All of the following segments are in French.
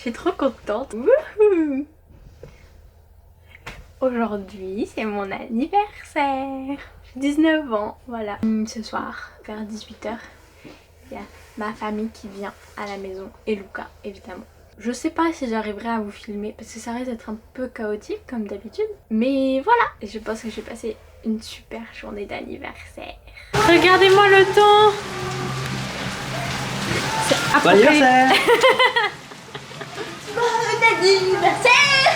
suis trop contente. Wouhou! Aujourd'hui, c'est mon anniversaire. J'ai 19 ans, voilà. Ce soir, vers 18 h, il y a ma famille qui vient à la maison et Luca, évidemment. Je sais pas si j'arriverai à vous filmer parce que ça risque d'être un peu chaotique comme d'habitude. Mais voilà, et je pense que je vais passer une super journée d'anniversaire. Regardez-moi le temps. C'est à peu près... Bon anniversaire.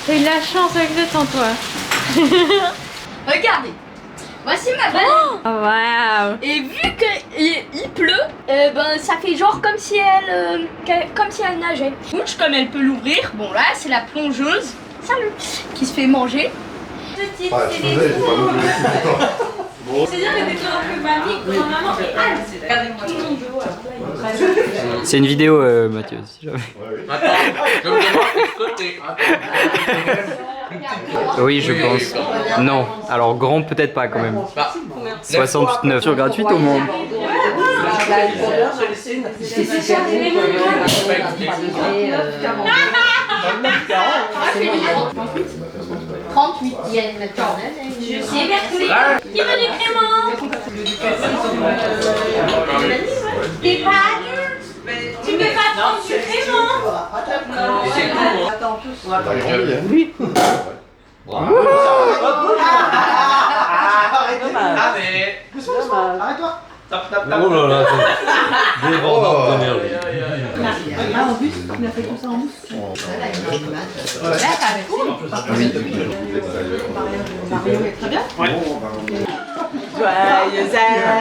T'as eu de la chance avec le temps, toi. Regardez, voici ma vanne. Oh, wow. Et vu qu'il pleut, ben ça fait genre comme si elle nageait. Ouch, comme elle peut l'ouvrir. Bon là, c'est la plongeuse. Salut. Qui se fait manger. Petite c'est-à-dire que t'es un peu mamie, grand-maman et Anne. C'est une vidéo, Mathieu, si jamais. Oui, je pense. Non, alors grand peut-être pas quand même. 69 sur gratuite au monde. 38, il y a une maternelle. Je sais, merci. Qui veut du crément? Des pâtes? Tu peux pas prendre du crément? Attends, tous. Oui. Arrête-toi. Oh là là, débordant d'énergie. Ah, en plus, il a fait tout ça en mousse. Mario est très bien. Joyeux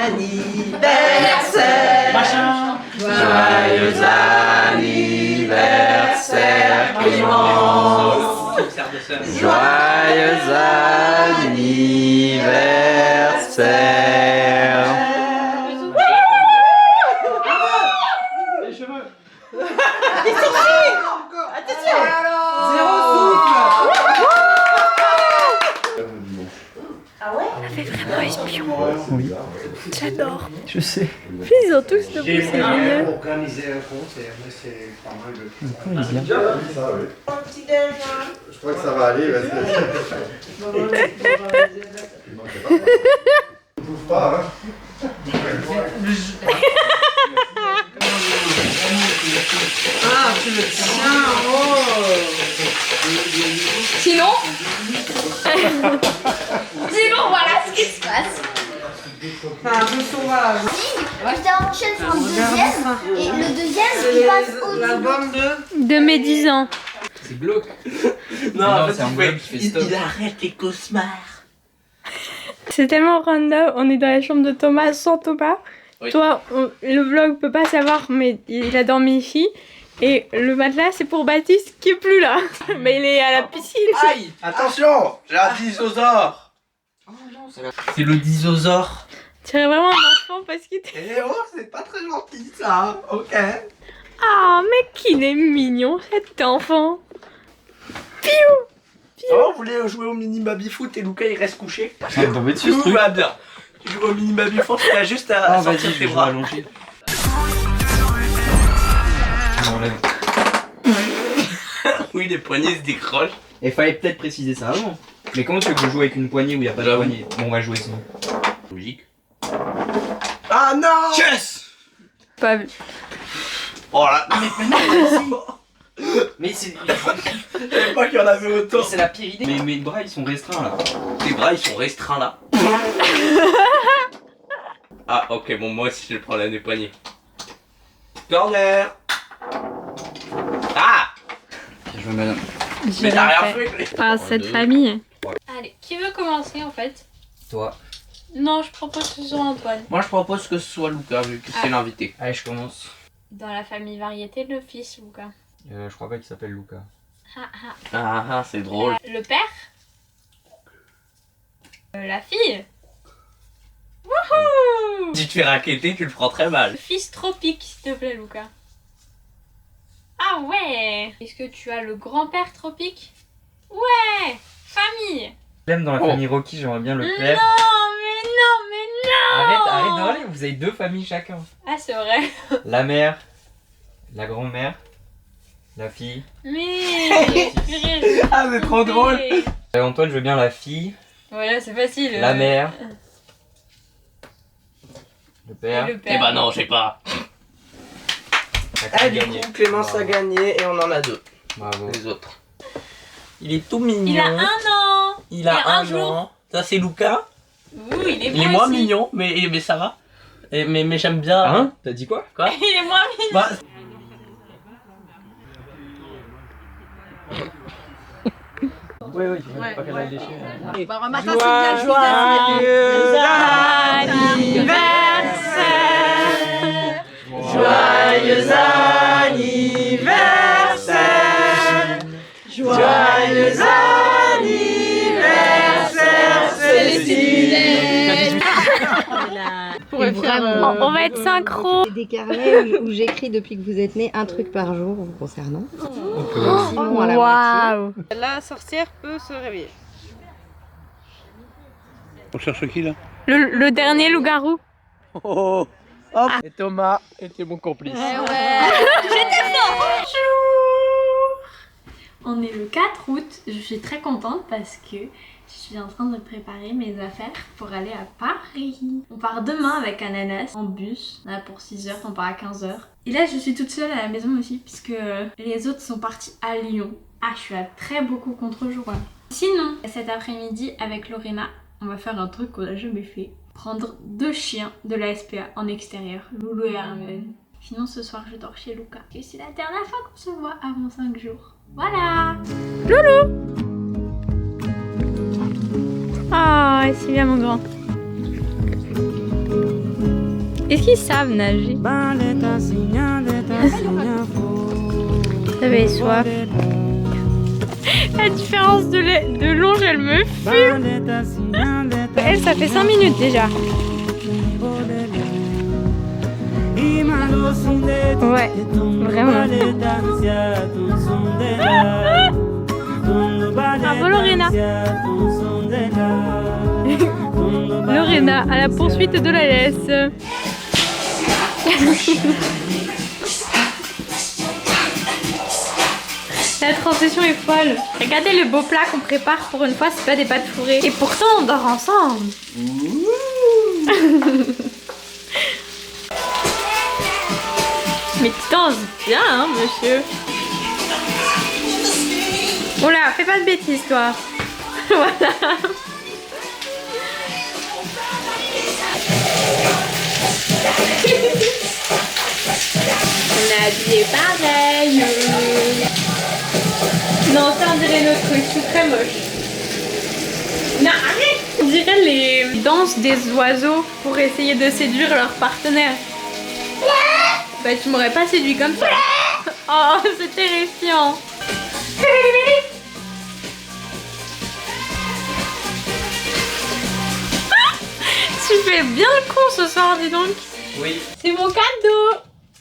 anniversaire. Joyeux anniversaire, Clémence. Joyeux anniversaire. Les cheveux. Attention. Zéro souffle. On a fait vraiment espion. Oui, J'adore. je sais. Ils ont tous debout, c'est génial. Organiser un concert, mais c'est pas mal de Il est bien. Je crois que ça va aller, vas-y. Ne bouge pas, hein. Ah, tu le tiens. Oh. Sinon, voilà ce qui se passe. C'est un peu sauvage. Je t'enchaîne sur le deuxième. Et le deuxième, il passe au-dessus. L'album De mes 10 ans. C'est glauque. Non, en fait, c'est un blog qui fait stop. Il arrête les cauchemars. C'est tellement random. On est dans la chambre de Thomas sans Thomas. Oui. Toi, le vlog peut pas savoir, mais il a dormi ici. Et le matelas, c'est pour Baptiste qui est plus là. Mais il est à la piscine. Aïe. Attention, j'ai un dinosaure. C'est le dinosaure. Tu es vraiment un enfant parce qu'il était... Eh oh, c'est pas très gentil ça. Ok. Ah, mais qu'il est mignon cet enfant. Oh, vous voulez jouer au mini baby foot et Luca il reste couché? Ça va tomber dessus ce Tout truc. va bien. Tu joues au mini baby foot, tu as juste à Ah, vas-y, sortir je tes vais bras. allonger. Je m'enlève. Oui, les poignets se décrochent. Et fallait peut-être préciser ça avant. Mais comment tu veux que je joue avec une poignée où il n'y a pas de J'avoue. poignée? Bon, on va jouer sinon. Logique. Ah non! Yes! Pas vu. Oh là! Mais c'est Je savais pas qu'il y en avait autant. la pire idée. Mais mes bras ils sont restreints là. Tes bras ils sont restreints là. Ah ok, bon moi aussi je prends la des poignets. Corner! Ah! Je me mets. Mais t'as rien fait! Ah, cette famille. Allez, qui veut commencer en fait? Toi. Non, je propose que ce soit Antoine. Moi je propose que ce soit Luca vu que c'est l'invité. Allez, je commence. Dans la famille variété, le fils, Luca. Je crois pas qu'il s'appelle Luca. Ah c'est drôle. Le père. La fille. Wouhou! Si tu te fais raqueter, tu le prends très mal. Le fils tropique, s'il te plaît, Luca. Ah ouais! Est-ce que tu as le grand-père tropique? Ouais! Famille! Même dans la Oh. famille Rocky, j'aimerais bien le Non, père. mais non, mais non! Arrête de râler, vous avez deux familles chacun. Ah, c'est vrai. La mère, la grand-mère La fille. Mais Ah, c'est trop drôle. Antoine, je veux bien la fille, Voilà, c'est facile. la mère, le père. Et le père. Eh bah non, je sais pas. Ah, du coup, Clémence a gagné et on en a 2. Bravo. Les autres. Il est tout mignon. Il a 1 an. Il a un un jour. an. Ça, c'est Lucas. Ouh, il est Il est moins mignon, mais ça va. Mais j'aime bien. Hein? T'as dit quoi? Quoi? Il est moins mignon. Bah, Oui, pas qu'elle a déchiré. Bah, remarque, joyeux anniversaire. Joyeux anniversaire. Joyeux anniversaire, Cécile. On va être synchro. J'ai des carnets où j'écris depuis que vous êtes nés un truc par jour vous concernant. Sinon à la Waouh. La sorcière peut se réveiller. On cherche qui là? Le dernier loup-garou. Oh, hop. Et Thomas était mon complice. On est le 4 août, je suis très contente parce que je suis en train de préparer mes affaires pour aller à Paris. On part demain avec Ananas en bus, là pour 6h, on part à 15h. Et là je suis toute seule à la maison aussi puisque les autres sont partis à Lyon. Ah, je suis à très beau contre-jour là. Sinon, cet après-midi avec Lorena, on va faire un truc qu'on n'a jamais fait. Prendre 2 chiens de la SPA en extérieur, Loulou et Armen. Sinon ce soir je dors chez Lucas. Et c'est la dernière fois qu'on se voit avant 5 jours. Voilà. Loulou. Ah, oh, c'est bien mon grand. Est-ce qu'ils savent nager? J'avais soif. La différence de longe, elle me fume. Elle, ça fait 5 minutes déjà. Ouais, vraiment. Bravo Lorena. Lorena à la poursuite de la laisse. La transition est folle. Regardez le beau plat qu'on prépare pour une fois, c'est pas des pâtes fourrées. Et pourtant on dort ensemble. Mais tu danses bien, hein, monsieur. Oula, fais pas de bêtises, toi. Voilà. On est habillés pareil. Non, ça on dirait notre truc, je suis très moche. Non, arrête. On dirait les danses des oiseaux pour essayer de séduire leur partenaire. Bah tu m'aurais pas séduit comme ça. Oh, c'est terrifiant. Tu fais bien le con ce soir, dis donc. Oui. C'est mon cadeau.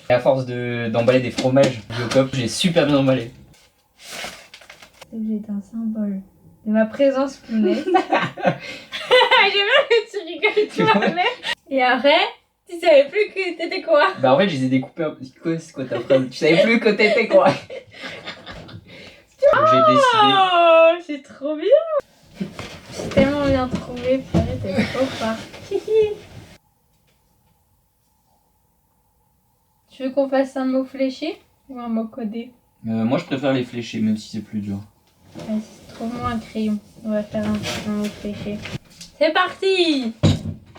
Et à force d'emballer des fromages Biocop, j'ai super bien emballé. J'ai un symbole de ma présence punaise. J'ai bien que tu rigoles, tu vois. Et après, tu savais plus que t'étais quoi. Bah en fait, je les ai découpés un peu. C'est quoi ta phrase? Tu savais plus que t'étais quoi? Donc j'ai décidé. Oh, c'est trop bien. C'est tellement bien trouvé, purée, t'es trop fort. Tu veux qu'on fasse un mot fléché ou un mot codé? Moi je préfère les fléchés, même si c'est plus dur. Vas-y, trouve-moi un crayon. On va faire un mot fléché. C'est parti!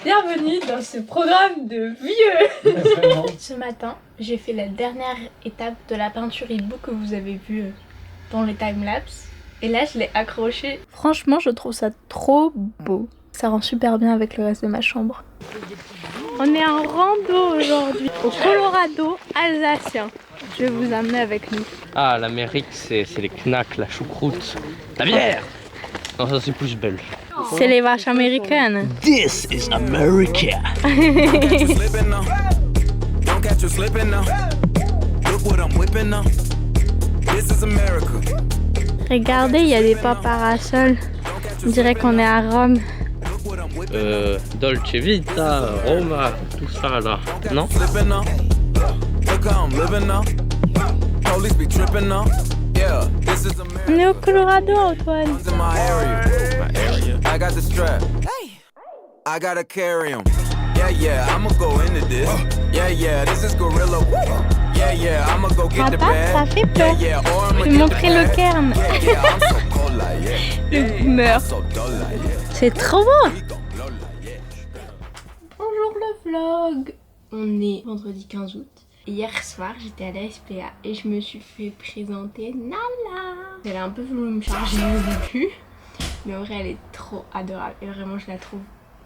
Bienvenue dans ce programme de vieux. Ce matin, j'ai fait la dernière étape de la peinture hibou que vous avez vu dans les timelapse. Et là, je l'ai accroché. Franchement, je trouve ça trop beau. Ça rend super bien avec le reste de ma chambre. On est en rando aujourd'hui au Colorado alsacien. Je vais vous amener avec nous. Ah, l'Amérique, c'est les knacks, la choucroute, la bière. Non, ça c'est plus belge. C'est les vaches américaines. This is America. Regardez, il y a des pas parasols. On dirait qu'on est à Rome. Dolce Vita, Roma, tout ça là, non? police be tripping now. Yeah, this is On est au Colorado, Antoine. in my area. I got the strap. I gotta carry him. Yeah, I'ma go into this. Yeah, this is gorilla. Yeah, I'ma go get the Papa, bag. ça fait peur. Or I'ma Je vais get the montrer le bag. cairn. Yeah, I'm so cold like yeah. Le boomer. So dull like yeah. C'est trop beau. We gon' blow like yeah. Bonjour le vlog. On est vendredi 15 août. Hier soir, j'étais à la SPA et je me suis fait présenter Nala. Elle a un peu voulu me charger au début, mais en vrai, elle est trop adorable et vraiment, je la trouve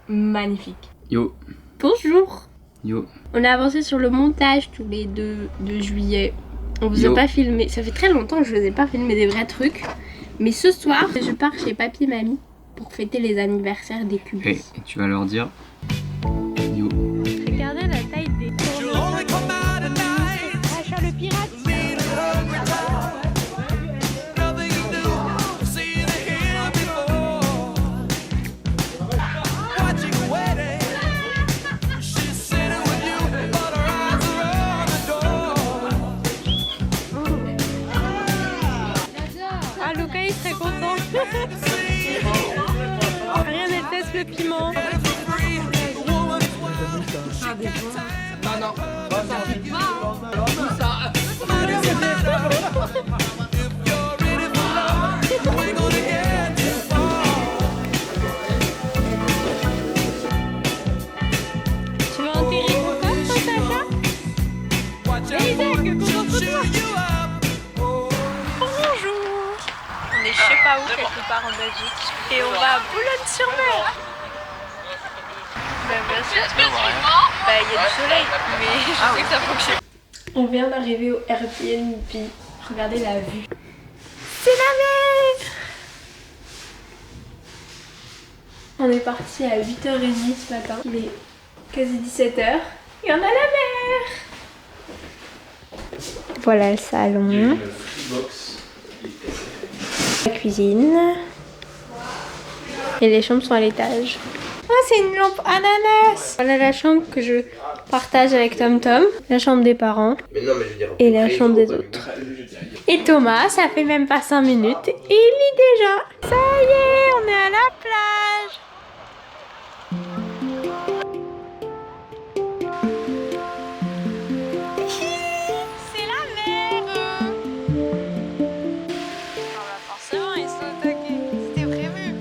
magnifique. Yo, Bonjour. yo. On a avancé sur le montage tous les 2 de juillet. On vous a Yo. pas filmé. Ça fait très longtemps que je vous ai pas filmé des vrais trucs. Mais ce soir, je pars chez papy et mamie pour fêter les anniversaires des cubes. Et tu vas leur dire. Yo. Regardez la taille des Achat le pirate. Ah, Luca il serait content. Rien n'était le piment. Tu vas enterrer ton corps, Sacha? Hey Isaac, concentre-toi. Bonjour. On est je sais pas où, quelque part en Belgique. Et on va à Boulogne-sur-Mer. Ben bien sûr. Bah il y a du soleil, mais je sais que ça fonctionne. On vient d'arriver au Airbnb. Regardez la vue. C'est la mer. On est parti à 8h30 ce matin. Il est quasi 17h. Et on a la mer. Voilà le salon. La cuisine. Et les chambres sont à l'étage. Ah, c'est une lampe ananas. Voilà la chambre que je partage avec Tom Tom. La chambre des parents. Mais non, mais je veux dire, Et la chambre des autres. Et Thomas, ça fait même pas 5 minutes. Et il lit déjà. Ça y est, on est à la plage. C'est la mer. Forcément, ils sont attaqués. C'était prévu.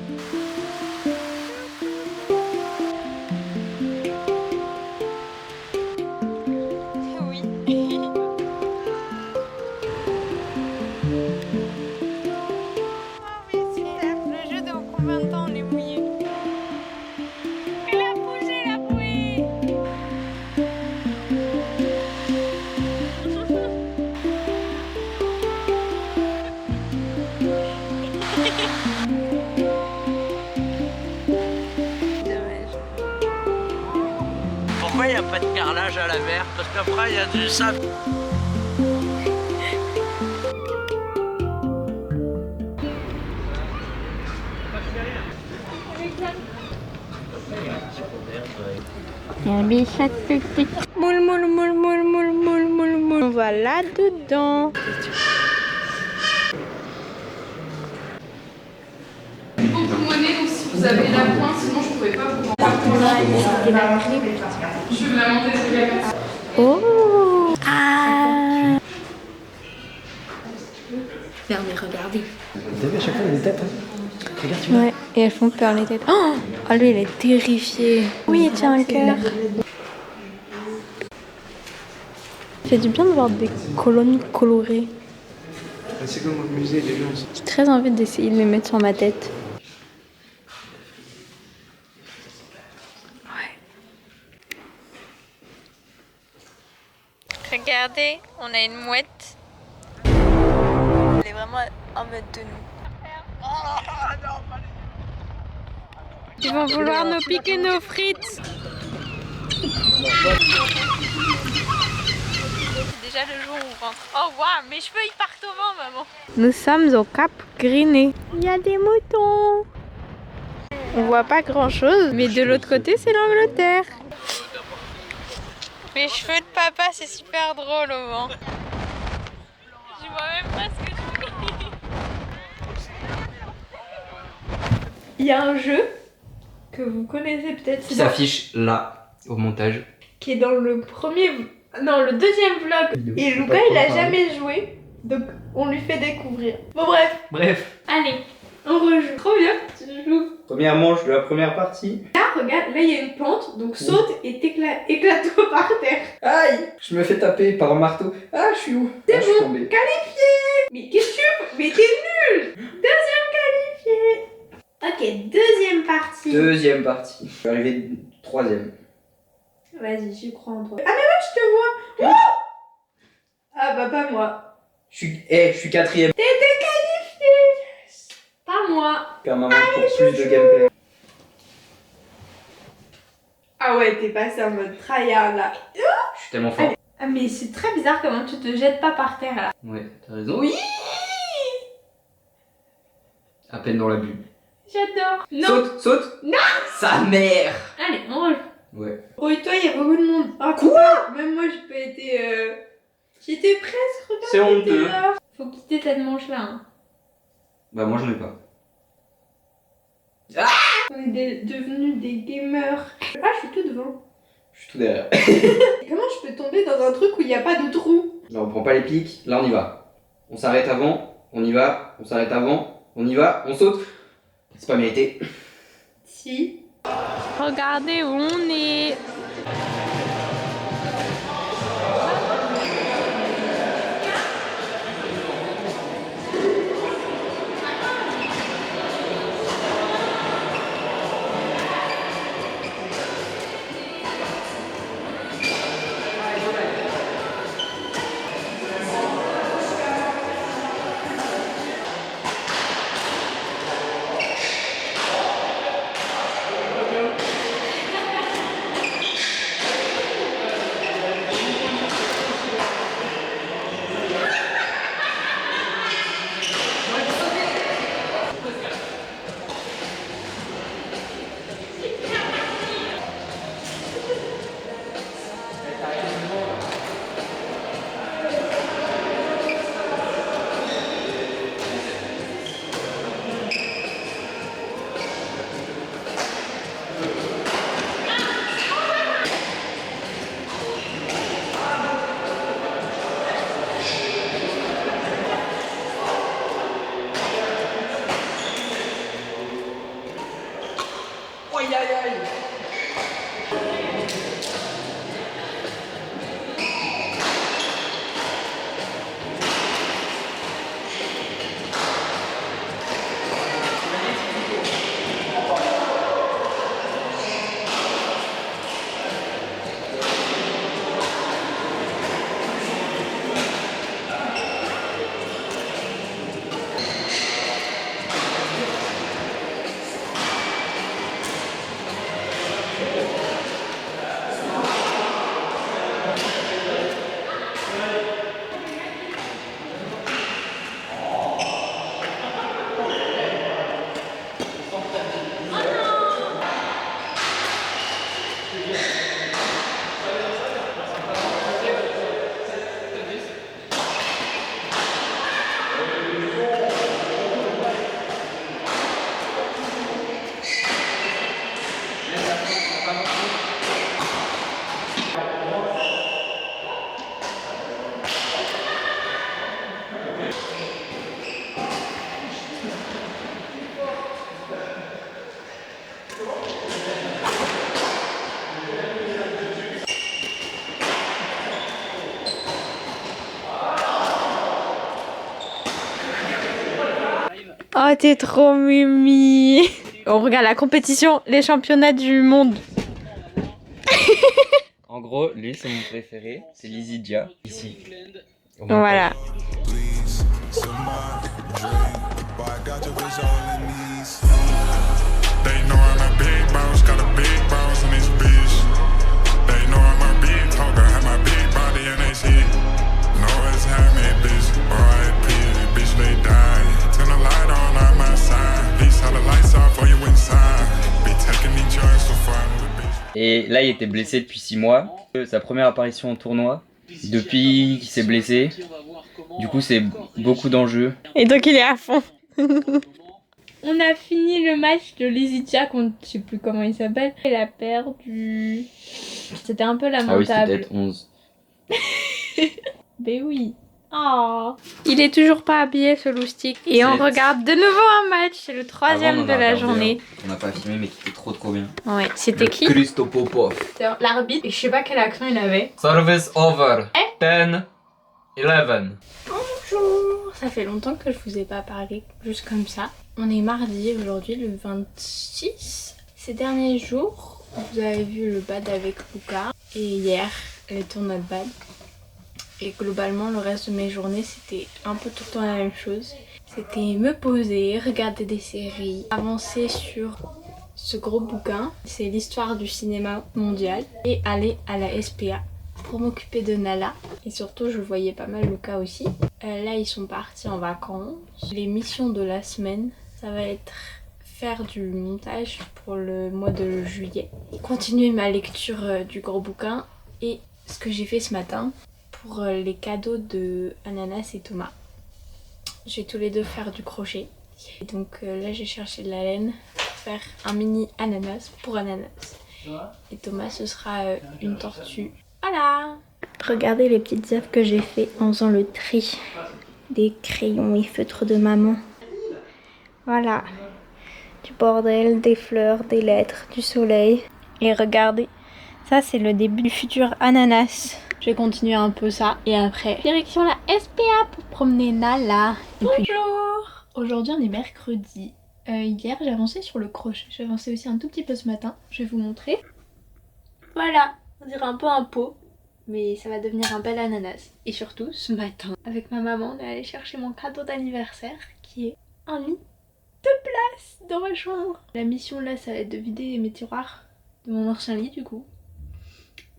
Oui. Ah oui, c'est le jeu dans combien de temps on est mouillé. Elle a bougé la bouée. Pourquoi il n'y a pas de carrelage à la mer? Parce qu'après, il y a du sable. Moule, moule, moule, moule, moule, moule, moule, moule. On va là-dedans. Beaucoup monnaie, donc si vous avez la pointe, sinon je pourrais pas vous Je vais la monter sur la carte. Oh. Ah. Fermez, regardez. T'as vu à chaque fois, il y a des têtes, hein? Regarde, tu vois. Ouais, et elles font peur les têtes. Oh, lui il est terrifié. Oui, il tient un cœur. C'est du bien de voir des colonnes colorées. C'est comme au musée, les gens. J'ai très envie d'essayer de les mettre sur ma tête. Regardez, on a une mouette. Elle est vraiment en mode de nous. Ils vont vouloir nous piquer nos frites. Déjà le jour où on rentre. Oh waouh, mes cheveux ils partent au vent, maman. Nous sommes au Cap Griné. Il y a des moutons. On voit pas grand chose, mais de l'autre côté c'est l'Angleterre. Mes cheveux de papa, c'est super drôle au vent. il y a un jeu que vous connaissez peut-être. Qui s'affiche là, au montage. Qui est dans le premier... Non, le deuxième vlog. Et Lucas, il a jamais joué. Donc, on lui fait découvrir. Bon, bref. Bref. Allez, on rejoue. Trop bien, tu joues. Première manche de la première partie. Là, regarde, là, il y a une pente. Donc, saute et éclate-toi par terre. Aïe! Je me fais taper par un marteau. Ah, je suis où? C'est je suis bon, tombé. qualifié. Mais qu'est-ce que tu fais? Mais t'es nul. Deuxième qualifié. Ok, deuxième partie. Deuxième partie. Je suis arrivé troisième. Vas-y, je crois en toi. Ah, mais ouais, je te vois. Oh, ah, bah, pas moi. Je suis quatrième. T'étais qualifié. Pas moi. Permanent pour plus de gameplay. Ah ouais, t'es passé en mode tryhard là. Je suis tellement fort. Ah mais c'est très bizarre comment tu te jettes pas par terre là. Ouais, t'as raison. Oui! À peine dans la bulle. J'adore. Non. Saute! Non. Sa mère! Allez, on rejoue. Ouais. Rouille-toi, il y a beaucoup de monde. Ah, quoi? Même moi j'ai pas été... J'étais presque, regarde. C'est honteux. Faut quitter cette manche là. Hein. Bah moi j'en ai pas. On est devenus des gamers. Ah, je suis tout devant. Je suis tout derrière. Comment je peux tomber dans un truc où il n'y a pas de trou? Là on prend pas les pics, là on y va. On s'arrête avant, on y va, on s'arrête avant, on y va, on saute. C'est pas mérité. Si. Regardez où on est. Oh, t'es trop mimi. On regarde la compétition, les championnats du monde. En gros, lui c'est mon préféré, c'est Lizidia. Ici. Voilà. Et là il était blessé depuis 6 mois. Sa première apparition en tournoi. Depuis qu'il s'est blessé. Du coup c'est beaucoup d'enjeux. Et donc il est à fond. On a fini le match de Lizzie contre, je sais plus comment il s'appelle. Elle a perdu. C'était un peu lamentable. Ah oui, c'était peut-être 11. Ben oui. Oh. Il est toujours pas habillé ce loustic. Et on regarde de nouveau un match. C'est le troisième de la journée. On n'a pas filmé mais qui était trop bien. Ouais, c'était qui? Christo Popov. L'arbitre. Et je sais pas quel accent il avait. Service over. 10, 11. Bonjour. Ça fait longtemps que je vous ai pas parlé juste comme ça. On est mardi aujourd'hui, le 26. Ces derniers jours, vous avez vu le bad avec Luca. Et hier, les tournois de bad. Et globalement, le reste de mes journées, c'était un peu tout le temps la même chose. C'était me poser, regarder des séries, avancer sur ce gros bouquin. C'est l'histoire du cinéma mondial. Et aller à la SPA pour m'occuper de Nala. Et surtout, je voyais pas mal Luca aussi. Là, ils sont partis en vacances. Les missions de la semaine, ça va être faire du montage pour le mois de juillet. Continuer ma lecture du gros bouquin. Et ce que j'ai fait ce matin pour les cadeaux de Ananas et Thomas. Je vais tous les deux faire du crochet. Et donc là, j'ai cherché de la laine pour faire un mini ananas pour Ananas. Et Thomas, ce sera une tortue. Voilà! Regardez les petites œuvres que j'ai fait en faisant le tri des crayons et feutres de maman. Voilà. Du bordel, des fleurs, des lettres, du soleil. Et regardez, ça c'est le début du futur ananas. Je vais continuer un peu ça. Et après, direction la SPA pour promener Nala. Et puis... Bonjour! Aujourd'hui on est mercredi. Hier j'ai avancé sur le crochet. J'ai avancé aussi un tout petit peu ce matin. Je vais vous montrer. Voilà, on dirait un peu un pot. Mais ça va devenir un bel ananas. Et surtout, ce matin, avec ma maman, on est allé chercher mon cadeau d'anniversaire qui est un lit de place dans ma chambre. La mission là, ça va être de vider mes tiroirs de mon ancien lit du coup.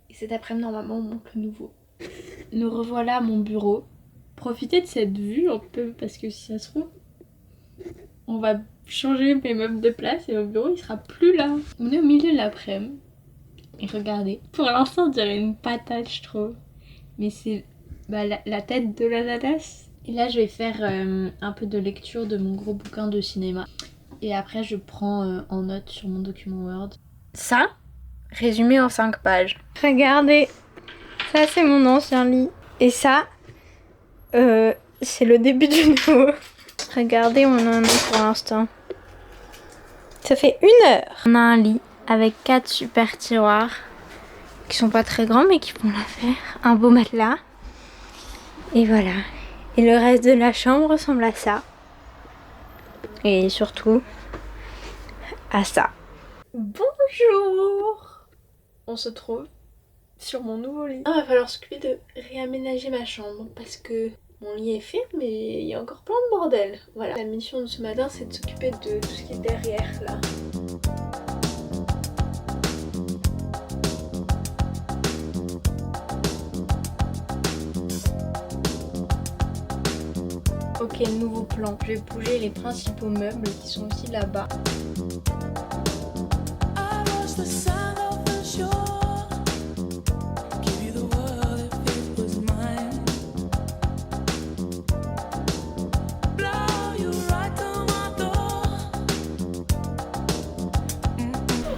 Et cet après-midi, normalement, on monte le nouveau. Nous revoilà à mon bureau. Profitez de cette vue un peu parce que si ça se trouve, on va changer mes meubles de place et mon bureau il sera plus là. On est au milieu de l'après-midi. Et regardez, pour l'instant on dirait une patate je trouve. Mais c'est la tête de l'ananas. Et là je vais faire un peu de lecture de mon gros bouquin de cinéma. Et après je prends en note sur mon document Word. Ça, résumé en 5 pages. Regardez, ça c'est mon ancien lit. Et ça, c'est le début du nouveau. Regardez, on en a pour l'instant. Ça fait 1 heure. On a un lit avec 4 super tiroirs qui sont pas très grands mais qui font l'affaire. Un beau matelas. Et voilà. Et le reste de la chambre ressemble à ça. Et surtout à ça. Bonjour! On se trouve sur mon nouveau lit. Il va falloir s'occuper de réaménager ma chambre parce que mon lit est fait mais il y a encore plein de bordel. Voilà. La mission de ce matin c'est de s'occuper de tout ce qui est derrière là. Ok, nouveau plan. Je vais bouger les principaux meubles qui sont aussi là-bas.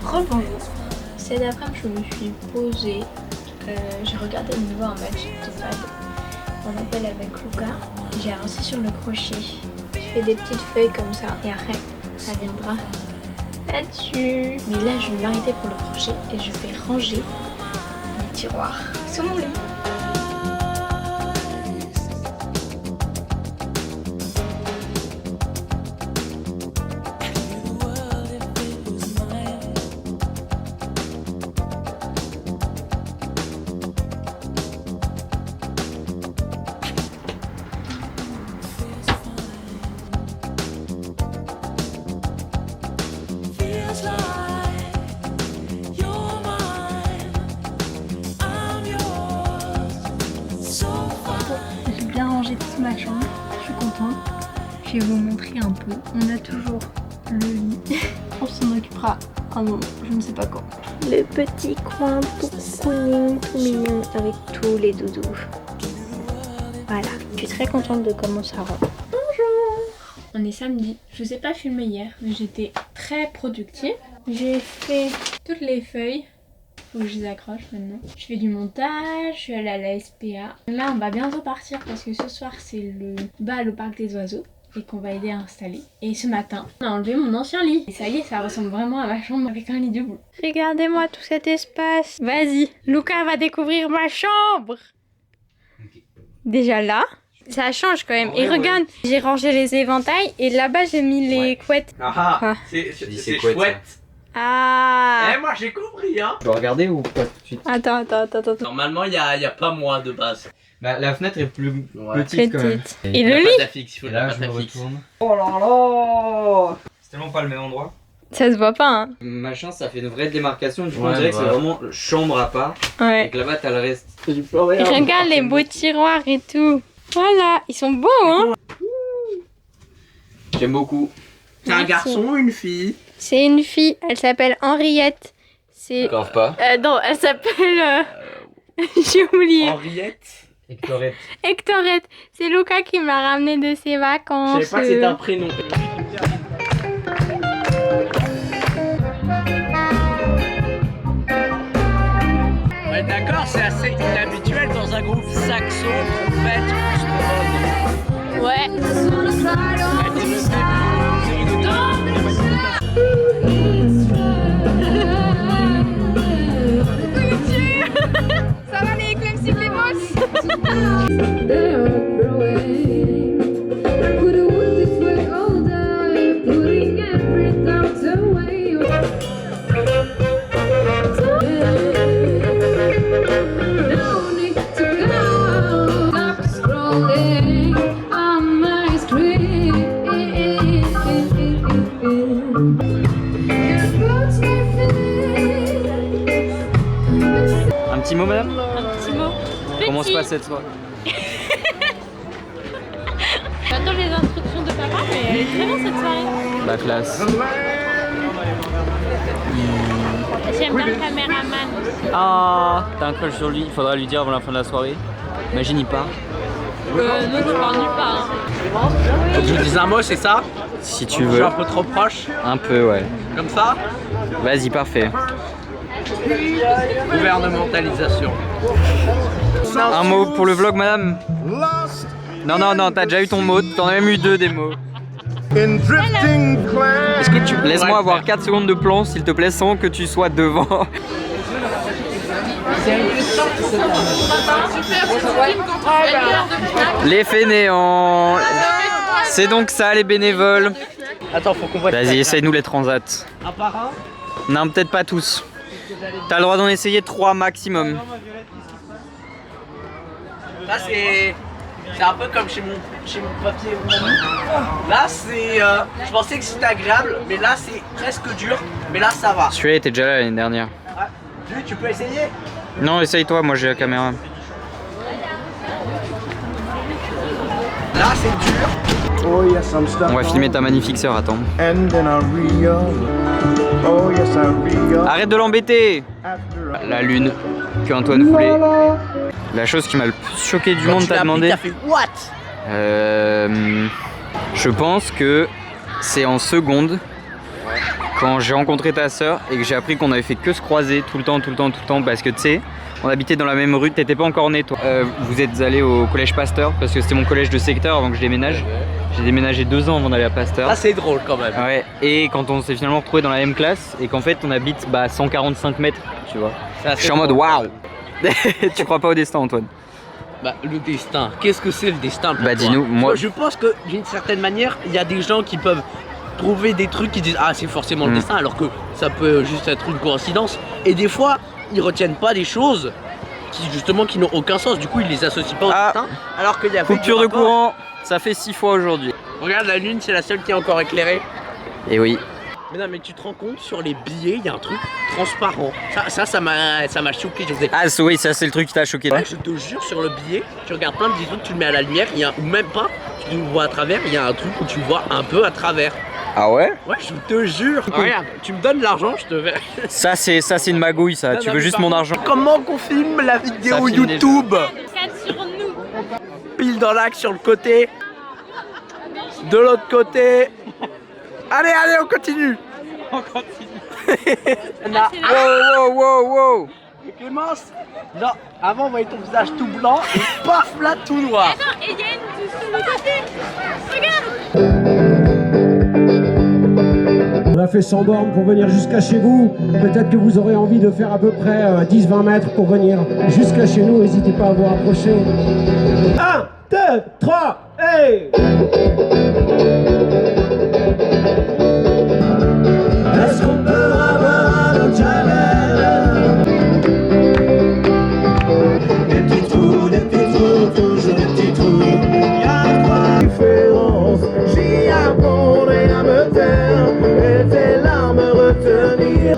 Rebonjour. Cet après-midi, je me suis posée. J'ai regardé de nouveau un match de bad. On appelle avec Luca. J'ai avancé sur le crochet. Je fais des petites feuilles comme ça. Et après, ça viendra là-dessus. Mais là, je vais m'arrêter pour le crochet et je vais ranger mes tiroirs sur mon lit. J'ai bien rangé toute ma chambre, je suis contente. Je vais vous montrer un peu. On a toujours le lit. On s'en occupera un moment, je ne sais pas quand. Le petit coin tout cocooning, tout mignon avec tous les doudous. Voilà, je suis très contente de comment ça rend. Bonjour! On est samedi. Je vous ai pas filmé hier, mais j'étais très productive. J'ai fait toutes les feuilles. Faut que je les accroche maintenant. Je fais du montage, je suis allée à la SPA. Là, on va bientôt partir parce que ce soir, c'est le bal au parc des oiseaux et qu'on va aider à installer. Et ce matin, on a enlevé mon ancien lit. Et ça y est, ça ressemble vraiment à ma chambre avec un lit debout. Regardez-moi tout cet espace. Vas-y, Lucas va découvrir ma chambre. Déjà là, ça change quand même. Et regarde, j'ai rangé les éventails et là-bas j'ai mis les couettes. Ah, c'est chouette. Ah. Eh, moi j'ai compris, hein. Tu dois regarder ou pas tout de suite? Attends. Normalement, il y a pas moins de base. Bah, la fenêtre est plus petite quand même. Et le lit? Fixe, il faut Et la là, je me pâte à fixe. retourne. Oh là là! C'est tellement pas le même endroit. Ça se voit pas, hein. Machin, ça fait une vraie démarcation. Du coup, Ouais, on dirait que c'est bah. vraiment chambre à part. Et Ouais. que là-bas, t'as le reste. Et regarde les beaux tiroirs et tout. Voilà, ils sont beaux, hein. J'aime beaucoup. C'est un Merci. garçon ou une fille? C'est une fille, elle s'appelle Henriette. C'est... Grave pas. non, elle s'appelle... J'ai oublié. Henriette. Hectorette. Hectorette. C'est Lucas qui m'a ramené de ses Je vacances. savais pas que c'était un prénom. Ouais, d'accord, c'est assez inhabituel dans un groupe saxo, trompette, plus Ouais. Ça va les Clemcy Clemos? Un petit mot, madame? Un petit mot. Comment se passe cette soirée? J'attends les instructions de papa, mais elle est très bien cette soirée. La classe. J'aime bien le caméraman. Ah, t'as un crush sur lui, il faudra lui dire avant la fin de la soirée. Imagine, il part. Non, je pars nulle part. Faut que je vous dise un mot, c'est ça? Si tu Je suis veux. un peu trop proche, Un peu, ouais. comme ça. Vas-y, parfait. Gouvernementalisation. Un mot pour le vlog, madame? Non, t'as déjà eu ton mot, t'en as même eu deux des mots. Est-ce que tu... Laisse-moi avoir 4 secondes de plan, s'il te plaît, sans que tu sois devant. Les fainéants. C'est donc ça, les bénévoles. Attends, faut qu'on voit. Vas-y, essaye-nous les transats. Un par un. Non, peut-être pas tous. T'as le droit d'en essayer 3 maximum. Là, c'est un peu comme chez mon papier. Là, c'est. Je pensais que c'était agréable, mais là, c'est presque dur. Mais là, ça va. Celui-là était déjà là l'année dernière. Ouais. Tu peux essayer? Non, essaye-toi, moi j'ai la caméra. Là, c'est dur. Oh, yes, I'm stuck. On va filmer ta magnifique sœur, attends. And then I re-up. Oh, yes, I re-up. Arrête de l'embêter! After La lune que Antoine voulait. La chose qui m'a le plus choqué du monde, t'as demandé. T'as fait what? Je pense que c'est en seconde quand j'ai rencontré ta sœur et que j'ai appris qu'on avait fait que se croiser tout le temps parce que tu sais, on habitait dans la même rue, t'étais pas encore né toi. Vous êtes allé au collège Pasteur parce que c'était mon collège de secteur avant que je déménage. J'ai déménagé 2 ans avant d'aller à Pasteur. Là, c'est drôle quand même. Ouais, et quand on s'est finalement retrouvés dans la même classe et qu'en fait on habite 145 mètres, tu vois. Je suis en mode waouh. Tu crois pas au destin, Antoine? Bah, le destin, qu'est-ce que c'est le destin pour Bah, toi? dis-nous, moi- Je pense que d'une certaine manière, il y a des gens qui peuvent trouver des trucs qui disent ah c'est forcément le destin alors que ça peut juste être une coïncidence. Et des fois, ils retiennent pas des choses qui n'ont aucun sens. Du coup, ils les associent pas au destin. Alors qu'il y a Coupure de courant, ça fait 6 fois aujourd'hui. Regarde, la lune, c'est la seule qui est encore éclairée. Et oui. Mais non, mais tu te rends compte, sur les billets, il y a un truc transparent. Ça m'a choqué. Je faisais... Ah oui, ça c'est le truc qui t'a choqué. Ouais, je te jure, sur le billet, tu regardes plein de petits trucs, tu le mets à la lumière, ou même pas, tu le vois à travers, il y a un truc où tu le vois un peu à travers. Ah ouais? Ouais, je te jure. Regarde, tu me donnes de l'argent, je te vais. Ça c'est une magouille ça, tu veux juste mon argent. Comment qu'on filme la vidéo Ça filme YouTube? 4 sur nous. Pile dans l'axe sur le côté. De l'autre côté. Allez, allez, on continue. On continue. Là. Wow, wow, wow, wow. Et Clémence, non, avant on voyait ton visage tout blanc et paf là tout noir. Attends, et il y a une sur le côté. Regarde. On a fait 100 bornes pour venir jusqu'à chez vous. Peut-être que vous aurez envie de faire à peu près 10-20 mètres pour venir jusqu'à chez nous. N'hésitez pas à vous rapprocher. 1, 2, 3, hey! Est-ce qu'on peut avoir un autre Jamel? Des petits trous, toujours des petits trous. Il y a 3 différences. J'y apprendrai à me taire et tes larmes retenir.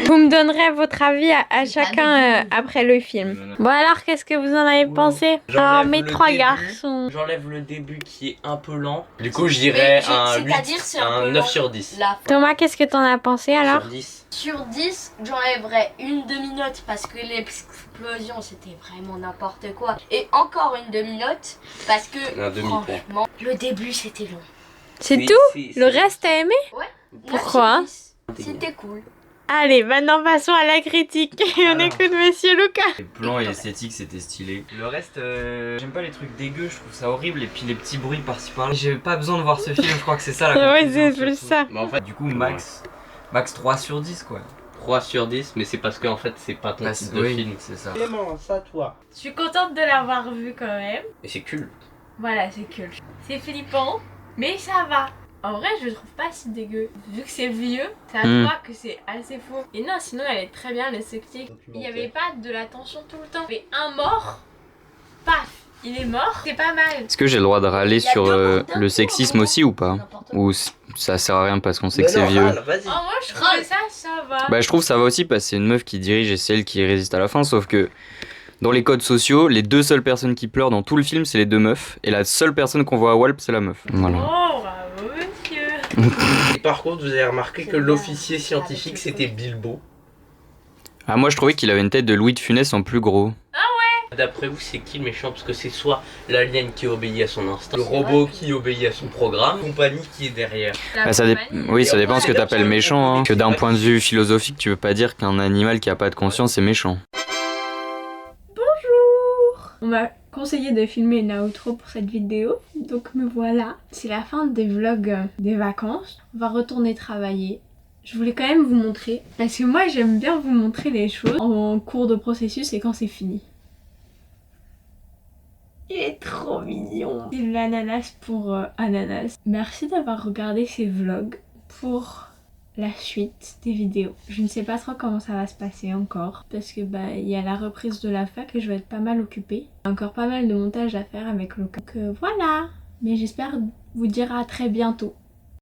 Vous me donnerez votre avis à chacun après le film. Bon alors, qu'est-ce que vous en avez pensé? Alors mes 3 garçons. J'enlève le début qui est un peu lent. Du coup, je dirais un 8, un 9 sur 10. Thomas, qu'est-ce que t'en as pensé alors? Sur 10. Sur 10, j'enlèverais une demi-note parce que l'explosion c'était vraiment n'importe quoi. Et encore une demi-note parce que franchement, le début c'était long. C'est tout? Le reste t'as aimé? Ouais. Pourquoi? C'était cool. Allez, maintenant passons à la critique. On écoute Monsieur Lucas. Les plans et l'esthétique c'était stylé. Le reste, j'aime pas les trucs dégueux, je trouve ça horrible. Et puis les petits bruits par-ci par-là. J'ai pas besoin de voir ce film, je crois que c'est ça la Ouais, conclusion, c'est plus ça. Mais en fait, Du coup, max 3 sur 10 quoi. 3 sur 10, mais c'est parce qu'en fait, c'est pas ton type de film. c'est ça. Clémence, à toi. Je suis contente de l'avoir vu quand même. Et c'est cool. Voilà, c'est cool. C'est flippant, mais ça va. En vrai, je le trouve pas si dégueu. Vu que c'est vieux, ça croire que c'est assez faux. Et non, sinon elle est très bien, l'esthétique. Il n'y avait pas de la tension tout le temps. Mais un mort, paf, il est mort, c'est pas mal. Est-ce que j'ai le droit de râler sur le sexisme aussi ou pas? Ou ça sert à rien parce qu'on sait que c'est vieux? Oh, moi je trouve ça va. Bah je trouve ça va aussi parce que c'est une meuf qui dirige et celle qui résiste à la fin, sauf que dans les codes sociaux, les 2 seules personnes qui pleurent dans tout le film c'est les 2 meufs et la seule personne qu'on voit à Walp c'est la meuf. Voilà. Oh, bravo monsieur. Et par contre, vous avez remarqué que l'officier scientifique c'était Bilbo. Ah moi je trouvais qu'il avait une tête de Louis de Funès en plus gros. D'après vous, c'est qui le méchant? Parce que c'est soit l'alien qui obéit à son instinct, le robot qui obéit à son programme, la compagnie qui est derrière. Bah, oui, ça dépend ce que t'appelles méchant. Hein. Que d'un point de vue philosophique, tu veux pas dire qu'un animal qui a pas de conscience est méchant. Bonjour. On m'a conseillé de filmer une outro pour cette vidéo, donc me voilà. C'est la fin des vlogs des vacances. On va retourner travailler. Je voulais quand même vous montrer, parce que moi j'aime bien vous montrer les choses en cours de processus et quand c'est fini. Il est trop mignon. C'est l'ananas pour ananas. Merci d'avoir regardé ces vlogs pour la suite des vidéos. Je ne sais pas trop comment ça va se passer encore parce que il y a la reprise de la fac et je vais être pas mal occupée. Encore pas mal de montage à faire avec Lucas. Donc voilà. Mais j'espère vous dire à très bientôt.